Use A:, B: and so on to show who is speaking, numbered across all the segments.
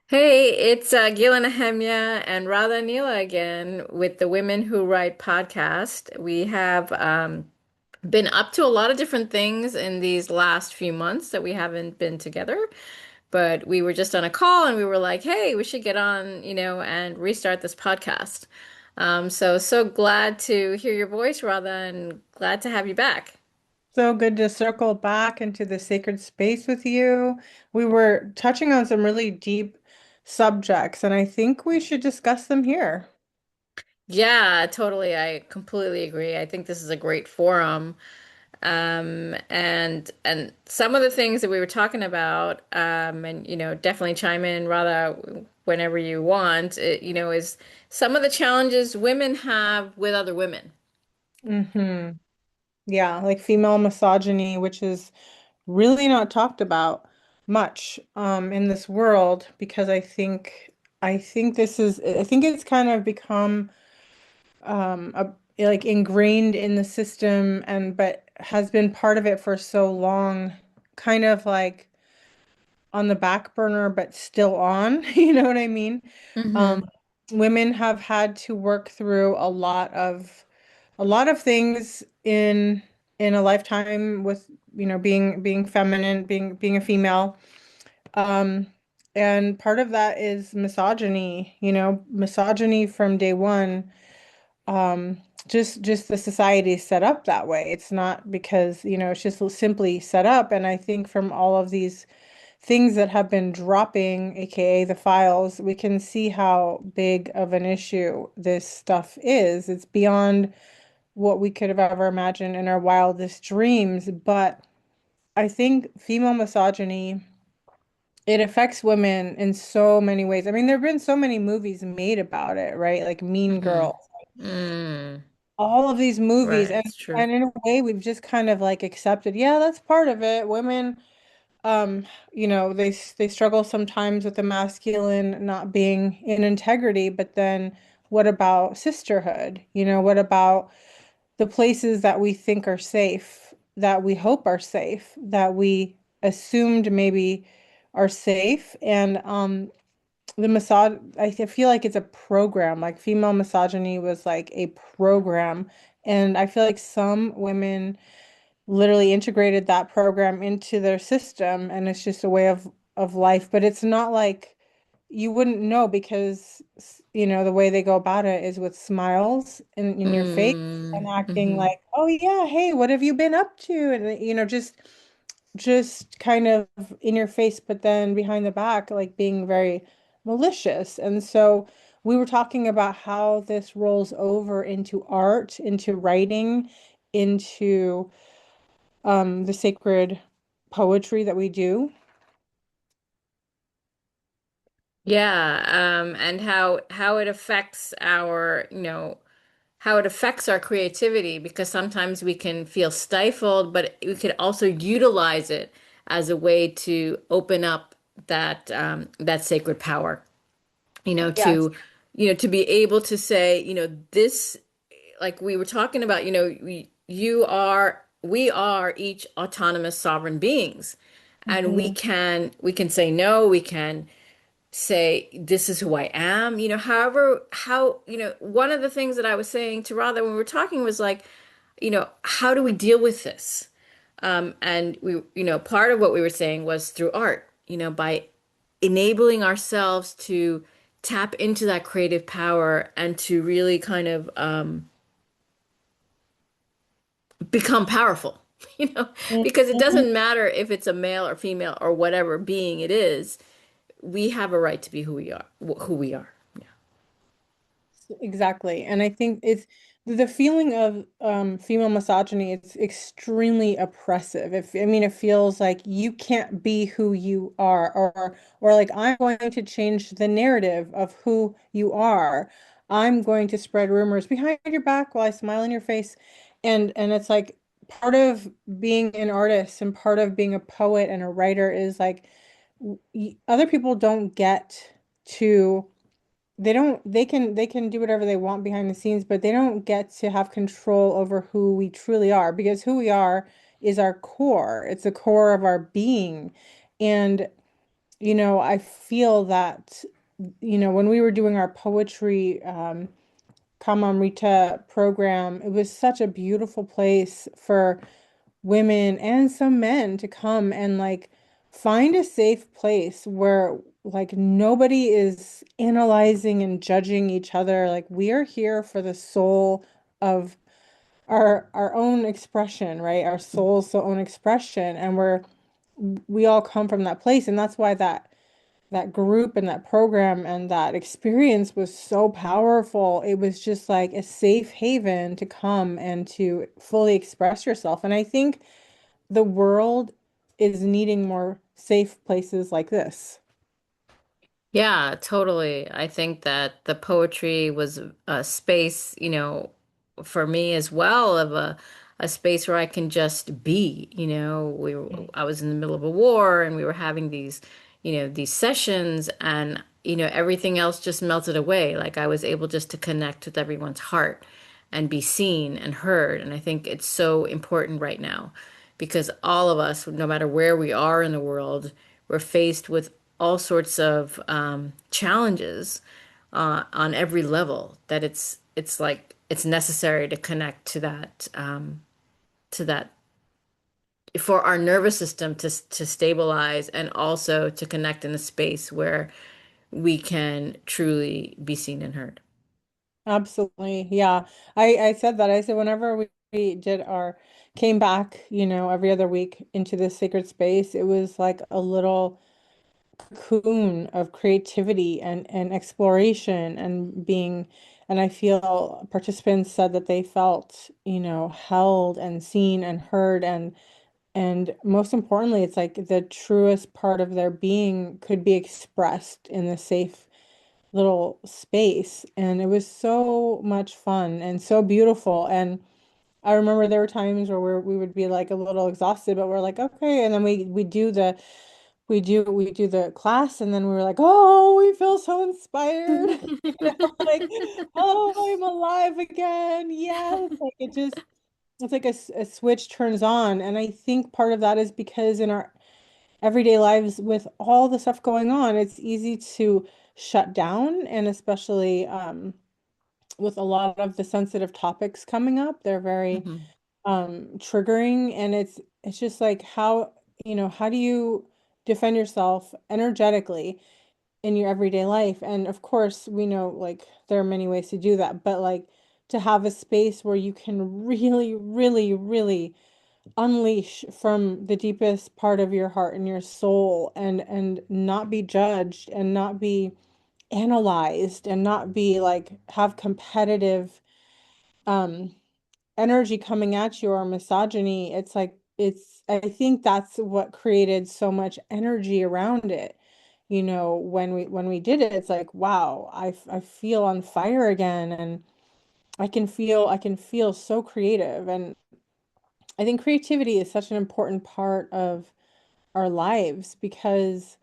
A: Hey, it's Gila Nehemia and Radha and Gila again with the Women Who Write podcast. We have been up to a lot of different things in these last few months that we haven't been together, but we were just on a call and we were like, hey, we should get on, and restart this podcast. So glad to hear your voice, Radha, and glad to have you back.
B: So good to circle back into the sacred space with you. We were touching on some really deep subjects, and I think we should discuss them here.
A: Yeah, totally. I completely agree. I think this is a great forum. And some of the things that we were talking about, and definitely chime in rather whenever you want, is some of the challenges women have with other women.
B: Yeah, like female misogyny, which is really not talked about much in this world because I think it's kind of become like ingrained in the system and but has been part of it for so long, kind of like on the back burner, but still on. You know what I mean? Um,
A: Hmm.
B: Women have had to work through a lot of things in a lifetime with, being feminine, being a female. Um, and part of that is misogyny, misogyny from day one. Um, just the society is set up that way. It's not because, it's just simply set up. And I think from all of these things that have been dropping, aka the files, we can see how big of an issue this stuff is. It's beyond what we could have ever imagined in our wildest dreams. But I think female misogyny, it affects women in so many ways. I mean, there have been so many movies made about it, right? Like Mean
A: Hmm.
B: Girls,
A: Mm.
B: all of these movies,
A: Right,
B: and
A: it's true.
B: and in a way, we've just kind of like accepted, yeah, that's part of it. Women they struggle sometimes with the masculine not being in integrity, but then what about sisterhood? What about the places that we think are safe, that we hope are safe, that we assumed maybe are safe? And the I feel like it's a program. Like female misogyny was like a program, and I feel like some women literally integrated that program into their system and it's just a way of life, but it's not like you wouldn't know because the way they go about it is with smiles in your face and
A: Mm.
B: acting
A: Hmm.
B: like, oh yeah, hey, what have you been up to? And just kind of in your face, but then behind the back like being very malicious. And so we were talking about how this rolls over into art, into writing, into the sacred poetry that we do.
A: Yeah, and how it affects our, how it affects our creativity because sometimes we can feel stifled, but we could also utilize it as a way to open up that sacred power,
B: Yes.
A: to be able to say, this, like we were talking about, we are each autonomous sovereign beings, and we
B: Hmm.
A: can say no, we can say this is who I am, however, how, one of the things that I was saying to Radha when we were talking was like, how do we deal with this? And we, part of what we were saying was through art, by enabling ourselves to tap into that creative power and to really kind of become powerful, you know, because it
B: Hmm.
A: doesn't matter if it's a male or female or whatever being it is, we have a right to be who we are, who we are. Yeah.
B: Exactly. And I think it's the feeling of female misogyny, it's extremely oppressive. If I mean it feels like you can't be who you are, or like I'm going to change the narrative of who you are. I'm going to spread rumors behind your back while I smile in your face. And it's like part of being an artist and part of being a poet and a writer is like other people don't get to they can do whatever they want behind the scenes, but they don't get to have control over who we truly are because who we are is our core. It's the core of our being. And I feel that, when we were doing our poetry Kamamrita program, it was such a beautiful place for women and some men to come and like find a safe place where like nobody is analyzing and judging each other. Like we are here for the soul of our own expression, right? Our soul's own expression, and we all come from that place, and that's why that group and that program and that experience was so powerful. It was just like a safe haven to come and to fully express yourself. And I think the world is needing more safe places like this.
A: Yeah, totally. I think that the poetry was a space, for me as well, of a space where I can just be, I was in the middle of a war and we were having these sessions, and everything else just melted away. Like I was able just to connect with everyone's heart and be seen and heard. And I think it's so important right now because all of us, no matter where we are in the world, we're faced with all sorts of challenges on every level. That it's like it's necessary to connect to that for our nervous system to stabilize, and also to connect in a space where we can truly be seen and heard.
B: Absolutely. Yeah. I said that. I said whenever we did our came back, every other week into this sacred space, it was like a little cocoon of creativity and exploration and being, and I feel participants said that they felt, held and seen and heard, and most importantly, it's like the truest part of their being could be expressed in the safe little space. And it was so much fun and so beautiful. And I remember there were times where we would be like a little exhausted, but we're like, okay. And then we do the class, and then we were like, oh, we feel so inspired. Like, oh, I'm alive again. Yes. Like it's like a switch turns on. And I think part of that is because in our everyday lives with all the stuff going on, it's easy to shut down. And especially with a lot of the sensitive topics coming up, they're very
A: Mhm.
B: triggering. And it's just like how do you defend yourself energetically in your everyday life? And of course, we know like there are many ways to do that, but like to have a space where you can really, really, really unleash from the deepest part of your heart and your soul, and not be judged and not be analyzed and not be like have competitive um energy coming at you or misogyny. It's like I think that's what created so much energy around it. When we did it, it's like, wow, I feel on fire again, and I can feel so creative. And I think creativity is such an important part of our lives because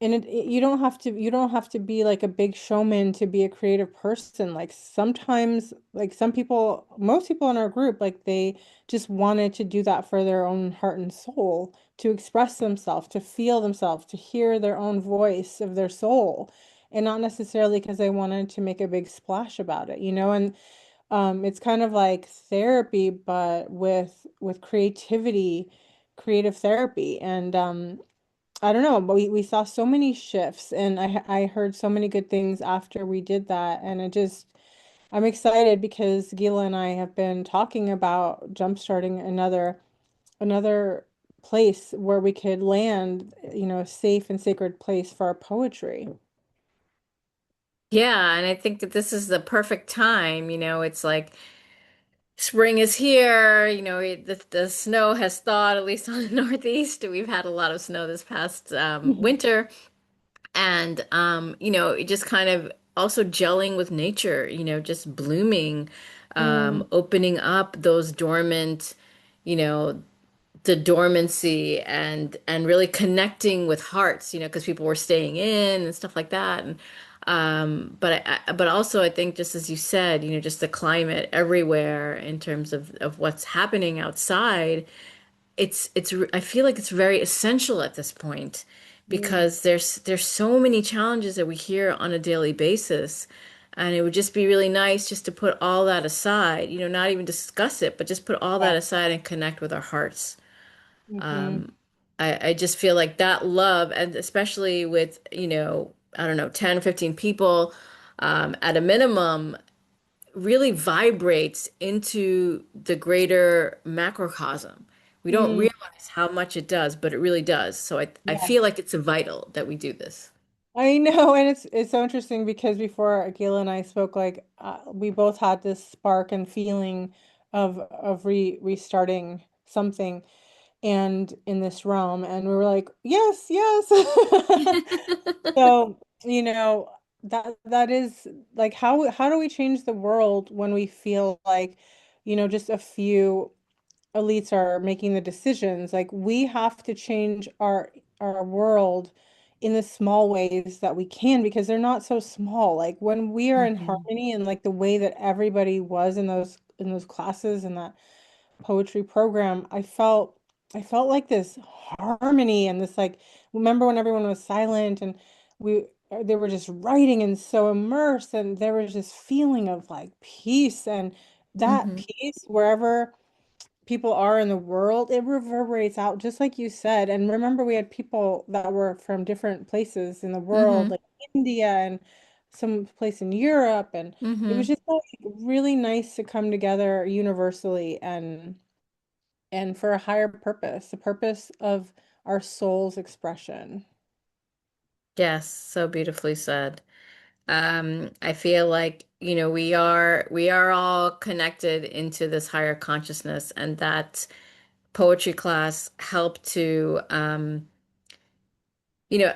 B: you don't have to be like a big showman to be a creative person. Like sometimes, like some people, most people in our group, like they just wanted to do that for their own heart and soul, to express themselves, to feel themselves, to hear their own voice of their soul, and not necessarily because they wanted to make a big splash about it. And it's kind of like therapy, but with creativity, creative therapy. And I don't know, but we saw so many shifts, and I heard so many good things after we did that. And I'm excited because Gila and I have been talking about jumpstarting another place where we could land, a safe and sacred place for our poetry.
A: Yeah, and I think that this is the perfect time. It's like spring is here. The snow has thawed, at least on the Northeast. We've had a lot of snow this past winter. And it just kind of also gelling with nature, just blooming,
B: Mm,
A: opening up those dormant, you know, the dormancy, and really connecting with hearts, because people were staying in and stuff like that. And but also I think, just as you said, just the climate everywhere in terms of what's happening outside, I feel like it's very essential at this point
B: Mm.
A: because there's so many challenges that we hear on a daily basis. And it would just be really nice just to put all that aside, not even discuss it, but just put all
B: Yeah.
A: that aside and connect with our hearts.
B: Hmm.
A: Um, I just feel like that love, and especially with, I don't know, 10, 15 people, at a minimum, really vibrates into the greater macrocosm. We don't
B: Mm.
A: realize how much it does, but it really does. So I feel
B: Yes.
A: like it's vital that we do this.
B: I know, and it's so interesting because before Gila and I spoke, like we both had this spark and feeling of restarting something, and in this realm, and we were like, yes, yes. So, that is like how do we change the world when we feel like, just a few elites are making the decisions? Like we have to change our world in the small ways that we can, because they're not so small. Like when we are in
A: Mhm.
B: harmony, and like the way that everybody was in those classes and that poetry program, I felt like this harmony and this, like, remember when everyone was silent and we they were just writing and so immersed, and there was this feeling of like peace, and that
A: Hmm.
B: peace wherever people are in the world, it reverberates out just like you said. And remember, we had people that were from different places in the world,
A: Hmm.
B: like India and some place in Europe, and it was
A: Hmm.
B: just like really nice to come together universally, and for a higher purpose, the purpose of our soul's expression.
A: Yes, so beautifully said. I feel like, we are all connected into this higher consciousness, and that poetry class helped to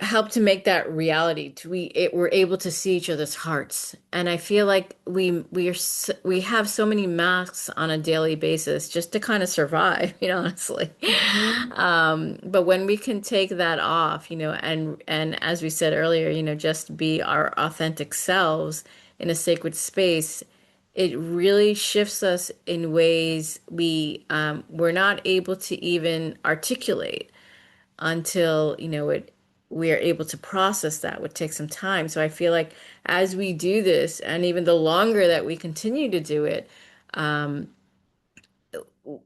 A: help to make that reality. We're able to see each other's hearts, and I feel like we have so many masks on a daily basis just to kind of survive, honestly.
B: Mhm.
A: But when we can take that off, and as we said earlier, just be our authentic selves in a sacred space, it really shifts us in ways we're not able to even articulate until we are able to process that would take some time. So I feel like as we do this, and even the longer that we continue to do it, um,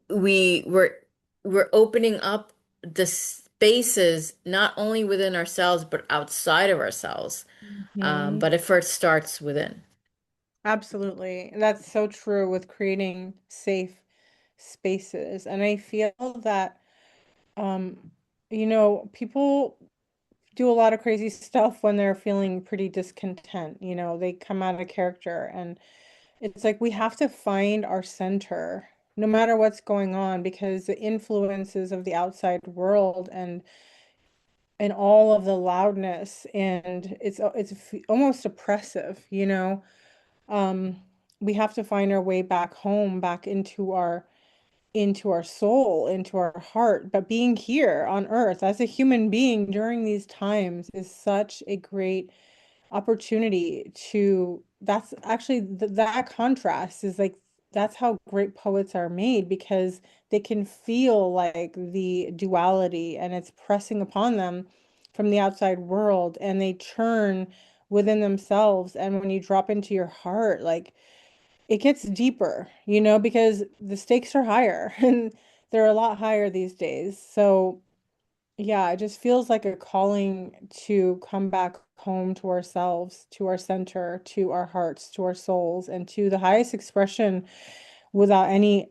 A: we're opening up the spaces not only within ourselves but outside of ourselves.
B: Mhm.
A: But it first starts within.
B: Absolutely. That's so true with creating safe spaces. And I feel that, um, people do a lot of crazy stuff when they're feeling pretty discontent. They come out of character, and it's like we have to find our center no matter what's going on, because the influences of the outside world and all of the loudness, and it's almost oppressive. um we have to find our way back home, back into our soul, into our heart. But being here on earth as a human being during these times is such a great opportunity to that's actually that contrast is like that's how great poets are made, because they can feel like the duality and it's pressing upon them from the outside world, and they churn within themselves. And when you drop into your heart, like it gets deeper, because the stakes are higher and they're a lot higher these days. So yeah, it just feels like a calling to come back home to ourselves, to our center, to our hearts, to our souls, and to the highest expression without any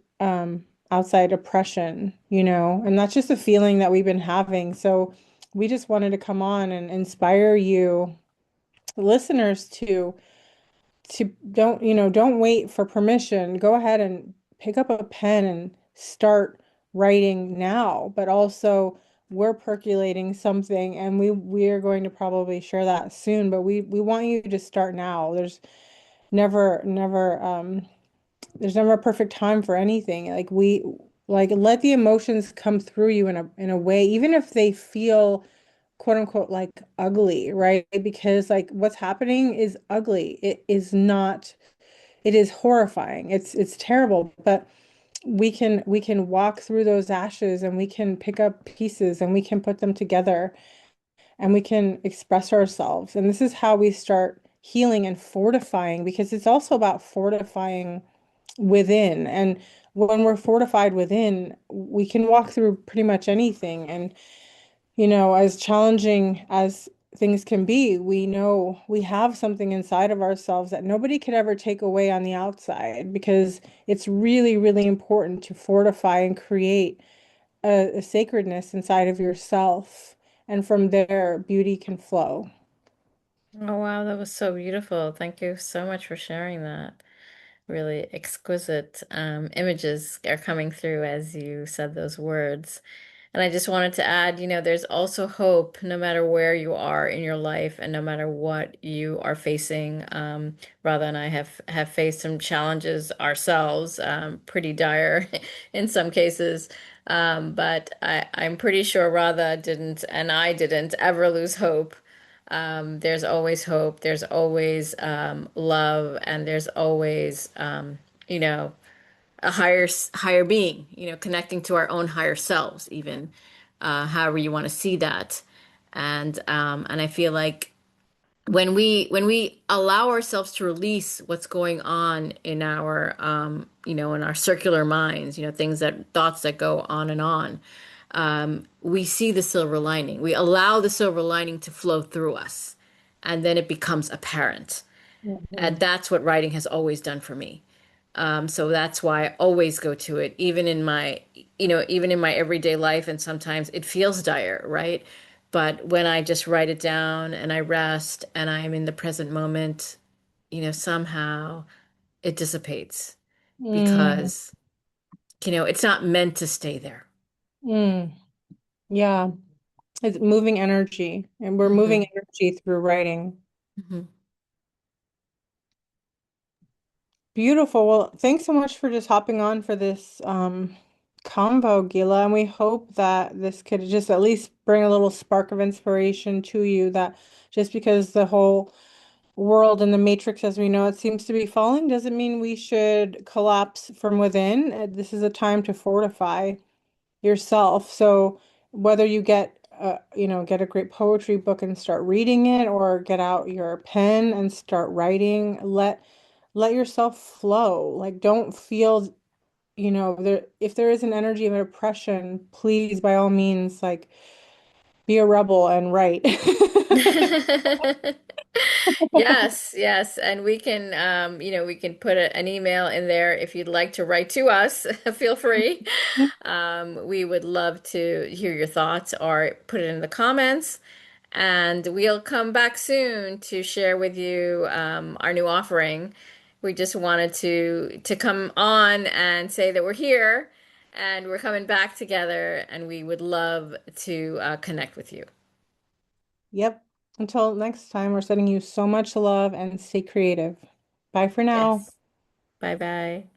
B: outside oppression. And that's just a feeling that we've been having. So we just wanted to come on and inspire you, listeners, to don't wait for permission. Go ahead and pick up a pen and start writing now. But also, we're percolating something, and we're going to probably share that soon, but we want you to start now. Never never there's never a perfect time for anything. Like let the emotions come through you in a way, even if they feel quote unquote like ugly, right? Because like what's happening is ugly. It is not, it is horrifying. It's terrible, but we can walk through those ashes, and we can pick up pieces, and we can put them together, and we can express ourselves. And this is how we start healing and fortifying, because it's also about fortifying within. And when we're fortified within, we can walk through pretty much anything. And, as challenging as things can be, we know we have something inside of ourselves that nobody could ever take away on the outside, because it's really, really important to fortify and create a sacredness inside of yourself. And from there, beauty can flow.
A: Oh, wow, that was so beautiful. Thank you so much for sharing that. Really exquisite images are coming through as you said those words. And I just wanted to add, there's also hope no matter where you are in your life and no matter what you are facing. Radha and I have faced some challenges ourselves, pretty dire in some cases. But I'm pretty sure Radha didn't and I didn't ever lose hope. There's always hope, there's always love, and there's always, you know, a higher being, connecting to our own higher selves, even however you want to see that. And I feel like when we allow ourselves to release what's going on in our in our circular minds, things that thoughts that go on and on, we see the silver lining. We allow the silver lining to flow through us, and then it becomes apparent. And
B: Mhm.
A: that's what writing has always done for me. So that's why I always go to it, even in my everyday life. And sometimes it feels dire, right? But when I just write it down and I rest and I'm in the present moment, somehow it dissipates
B: Mm,
A: because, it's not meant to stay there.
B: mm, yeah, it's moving energy, and we're moving
A: Hmm.
B: energy through writing.
A: Hmm.
B: Beautiful. Well, thanks so much for just hopping on for this convo, Gila. And we hope that this could just at least bring a little spark of inspiration to you, that just because the whole world and the matrix as we know it seems to be falling doesn't mean we should collapse from within. This is a time to fortify yourself. So whether you get a great poetry book and start reading it, or get out your pen and start writing, let yourself flow. Like, don't feel, there, if there is an energy of oppression, please, by all means, like, be a rebel and write.
A: Yes, yes, and we can put an email in there if you'd like to write to us. Feel free. We would love to hear your thoughts or put it in the comments, and we'll come back soon to share with you our new offering. We just wanted to come on and say that we're here and we're coming back together, and we would love to connect with you.
B: Yep. Until next time, we're sending you so much love, and stay creative. Bye for now.
A: Yes. Bye bye.